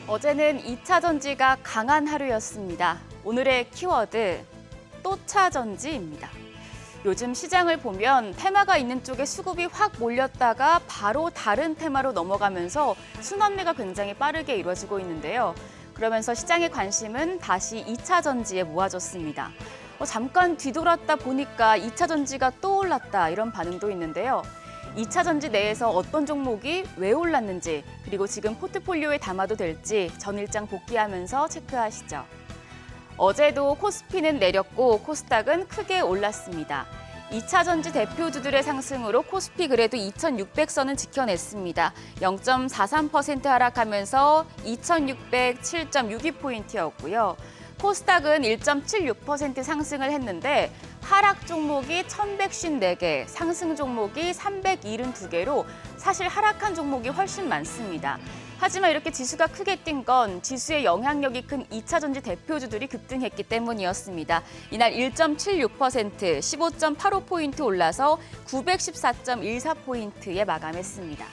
어제는 2차 전지가 강한 하루였습니다. 오늘의 키워드, 또차 전지입니다. 요즘 시장을 보면 테마가 있는 쪽에 수급이 확 몰렸다가 바로 다른 테마로 넘어가면서 순환매가 굉장히 빠르게 이루어지고 있는데요. 그러면서 시장의 관심은 다시 2차 전지에 모아졌습니다. 잠깐 뒤돌았다 보니까 2차 전지가 또 올랐다 이런 반응도 있는데요. 2차 전지 내에서 어떤 종목이 왜 올랐는지, 그리고 지금 포트폴리오에 담아도 될지 전일장 복귀하면서 체크하시죠. 어제도 코스피는 내렸고 코스닥은 크게 올랐습니다. 2차 전지 대표주들의 상승으로 코스피 그래도 2600선은 지켜냈습니다. 0.43% 하락하면서 2607.62포인트였고요. 코스닥은 1.76% 상승을 했는데 하락 종목이 1154개, 상승 종목이 372개로 사실 하락한 종목이 훨씬 많습니다. 하지만 이렇게 지수가 크게 뛴 건 지수의 영향력이 큰 2차 전지 대표주들이 급등했기 때문이었습니다. 이날 1.76%, 15.85포인트 올라서 914.14포인트에 마감했습니다.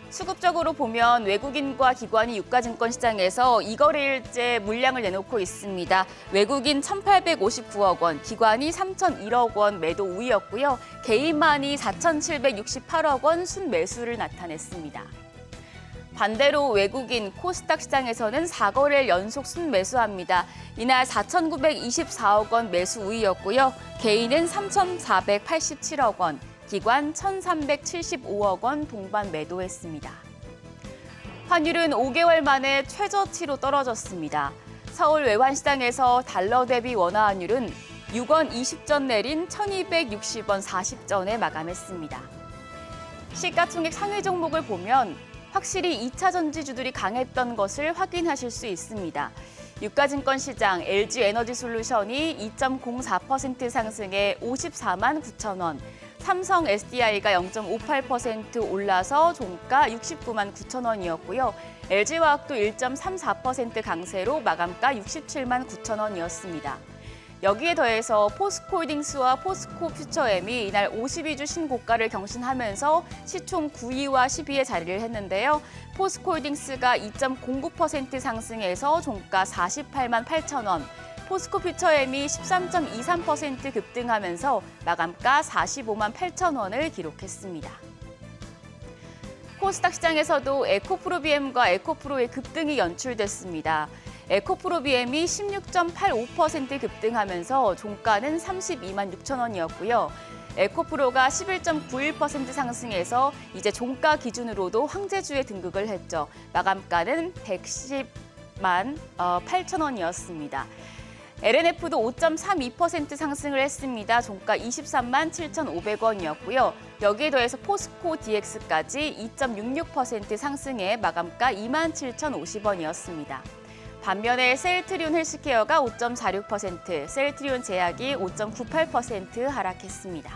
수급적으로 보면 외국인과 기관이 유가증권 시장에서 이거래일째 물량을 내놓고 있습니다. 외국인 1,859억 원, 기관이 3,001억 원 매도 우위였고요. 개인만이 4,768억 원 순매수를 나타냈습니다. 반대로 외국인 코스닥 시장에서는 4거래일 연속 순매수합니다. 이날 4,924억 원 매수 우위였고요. 개인은 3,487억 원, 기관 1,375억 원 동반 매도했습니다. 환율은 5개월 만에 최저치로 떨어졌습니다. 서울 외환시장에서 달러 대비 원화 환율은 6원 20전 내린 1,260원 40전에 마감했습니다. 시가총액 상위 종목을 보면 확실히 2차 전지주들이 강했던 것을 확인하실 수 있습니다. 유가증권 시장 LG에너지솔루션이 2.04% 상승해 54만 9천 원, 삼성 SDI가 0.58% 올라서 종가 69만 9천 원이었고요. LG화학도 1.34% 강세로 마감가 67만 9천 원이었습니다. 여기에 더해서 포스코홀딩스와 포스코퓨처엠이 이날 52주 신고가를 경신하면서 시총 9위와 10위에 자리를 했는데요. 포스코홀딩스가 2.09% 상승해서 종가 48만 8천 원, 포스코퓨처엠이 13.23% 급등하면서 마감가 45만 8천 원을 기록했습니다. 코스닥 시장에서도 에코프로비엠과 에코프로의 급등이 연출됐습니다. 에코프로비엠이 16.85% 급등하면서 종가는 32만 6천 원이었고요. 에코프로가 11.91% 상승해서 이제 종가 기준으로도 황제주에 등극을 했죠. 마감가는 110만 8천 원이었습니다. LNF도 5.32% 상승을 했습니다. 종가 23만 7,500원이었고요. 여기에 더해서 포스코 DX까지 2.66% 상승해 마감가 2만 7,050원이었습니다. 반면에 셀트리온 헬스케어가 5.46%, 셀트리온 제약이 5.98% 하락했습니다.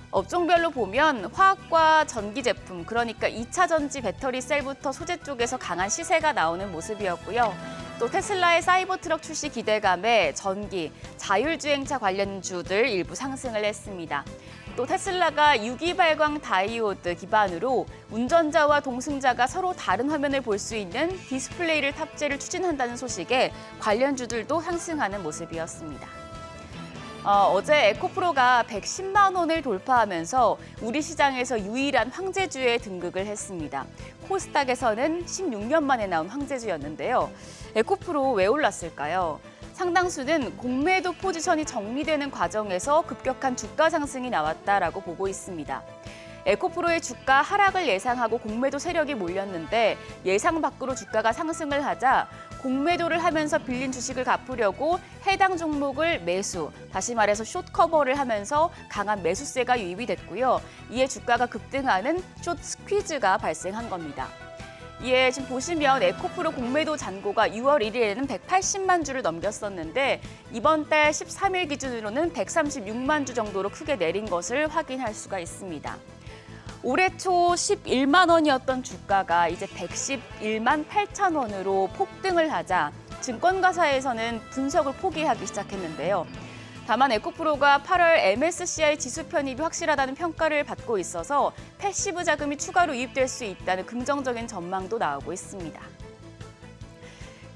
업종별로 보면 화학과 전기 제품, 그러니까 2차 전지 배터리 셀부터 소재 쪽에서 강한 시세가 나오는 모습이었고요. 또 테슬라의 사이버 트럭 출시 기대감에 전기, 자율주행차 관련주들 일부 상승을 했습니다. 또 테슬라가 유기 발광 다이오드 기반으로 운전자와 동승자가 서로 다른 화면을 볼 수 있는 디스플레이를 탑재를 추진한다는 소식에 관련주들도 상승하는 모습이었습니다. 어제 에코프로가 110만 원을 돌파하면서 우리 시장에서 유일한 황제주에 등극을 했습니다. 코스닥에서는 16년 만에 나온 황제주였는데요. 에코프로 왜 올랐을까요? 상당수는 공매도 포지션이 정리되는 과정에서 급격한 주가 상승이 나왔다라고 보고 있습니다. 에코프로의 주가 하락을 예상하고 공매도 세력이 몰렸는데 예상 밖으로 주가가 상승을 하자 공매도를 하면서 빌린 주식을 갚으려고 해당 종목을 매수, 다시 말해서 숏 커버를 하면서 강한 매수세가 유입이 됐고요. 이에 주가가 급등하는 숏 스퀴즈가 발생한 겁니다. 이에 지금 보시면 에코프로 공매도 잔고가 6월 1일에는 180만 주를 넘겼었는데 이번 달 13일 기준으로는 136만 주 정도로 크게 내린 것을 확인할 수가 있습니다. 올해 초 11만 원이었던 주가가 이제 111만 8천 원으로 폭등을 하자 증권가사에서는 분석을 포기하기 시작했는데요. 다만 에코프로가 8월 MSCI 지수 편입이 확실하다는 평가를 받고 있어서 패시브 자금이 추가로 유입될 수 있다는 긍정적인 전망도 나오고 있습니다.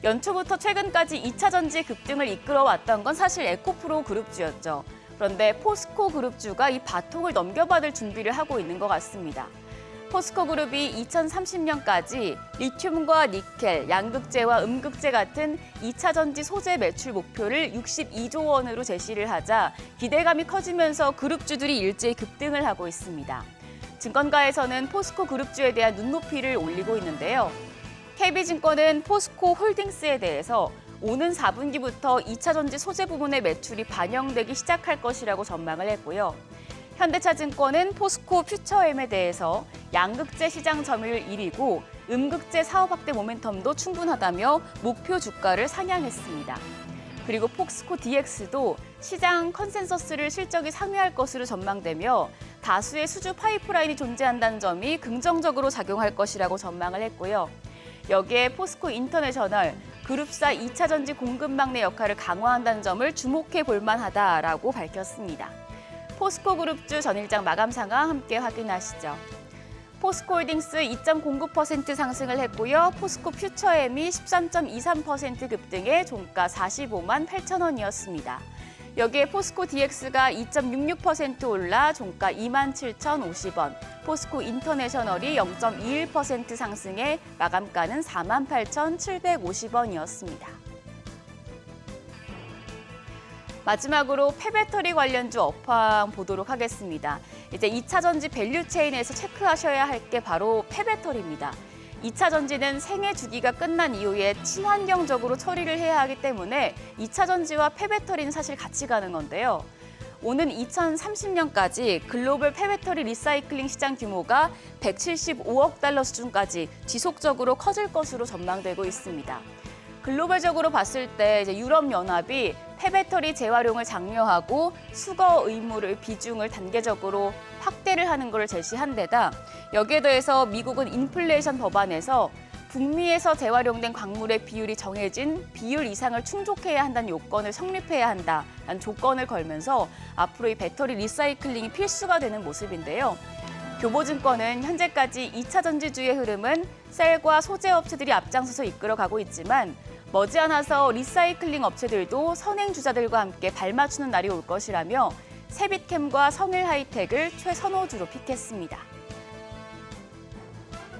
연초부터 최근까지 2차 전지 급등을 이끌어왔던 건 사실 에코프로 그룹주였죠. 그런데 포스코 그룹주가 이 바통을 넘겨받을 준비를 하고 있는 것 같습니다. 포스코 그룹이 2030년까지 리튬과 니켈, 양극재와 음극재 같은 2차 전지 소재 매출 목표를 62조 원으로 제시를 하자 기대감이 커지면서 그룹주들이 일제히 급등을 하고 있습니다. 증권가에서는 포스코 그룹주에 대한 눈높이를 올리고 있는데요. KB증권은 포스코 홀딩스에 대해서 오는 4분기부터 2차 전지 소재 부문의 매출이 반영되기 시작할 것이라고 전망을 했고요. 현대차증권은 포스코 퓨처엠에 대해서 양극재 시장 점유율 1위고 음극재 사업 확대 모멘텀도 충분하다며 목표 주가를 상향했습니다. 그리고 포스코 DX도 시장 컨센서스를 실적이 상회할 것으로 전망되며 다수의 수주 파이프라인이 존재한다는 점이 긍정적으로 작용할 것이라고 전망을 했고요. 여기에 포스코 인터내셔널, 그룹사 2차 전지 공급 막내 역할을 강화한다는 점을 주목해 볼 만하다라고 밝혔습니다. 포스코 그룹주 전일장 마감 상황 함께 확인하시죠. 포스코홀딩스 2.09% 상승을 했고요. 포스코 퓨처엠이 13.23% 급등해 종가 45만 8천 원이었습니다. 여기에 포스코 DX가 2.66% 올라 종가 27,050원, 포스코 인터내셔널이 0.21% 상승해 마감가는 48,750원이었습니다. 마지막으로 폐배터리 관련주 업황 보도록 하겠습니다. 이제 2차 전지 밸류체인에서 체크하셔야 할 게 바로 폐배터리입니다. 2차 전지는 생애 주기가 끝난 이후에 친환경적으로 처리를 해야 하기 때문에 2차 전지와 폐배터리는 사실 같이 가는 건데요. 오는 2030년까지 글로벌 폐배터리 리사이클링 시장 규모가 175억 달러 수준까지 지속적으로 커질 것으로 전망되고 있습니다. 글로벌적으로 봤을 때 이제 유럽연합이 폐배터리 재활용을 장려하고 수거 의무를 비중을 단계적으로 확대를 하는 것을 제시한 데다 여기에 더해서 미국은 인플레이션 법안에서 북미에서 재활용된 광물의 비율이 정해진 비율 이상을 충족해야 한다는 요건을 성립해야 한다는 조건을 걸면서 앞으로 이 배터리 리사이클링이 필수가 되는 모습인데요. 교보증권은 현재까지 2차 전지주의 흐름은 셀과 소재 업체들이 앞장서서 이끌어가고 있지만 머지않아서 리사이클링 업체들도 선행주자들과 함께 발맞추는 날이 올 것이라며 세빛캠과 성일하이텍을 최선호주로 픽했습니다.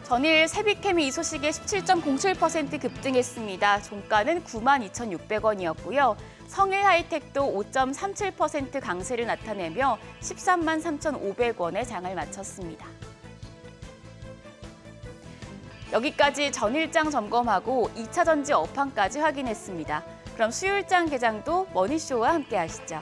전일 세빛캠이 이 소식에 17.07% 급등했습니다. 종가는 92,600원이었고요. 성일하이텍도 5.37% 강세를 나타내며 13만 3,500원에 장을 마쳤습니다. 여기까지 전일장 점검하고 2차 전지 업황까지 확인했습니다. 그럼 수요일장 개장도 머니쇼와 함께 하시죠.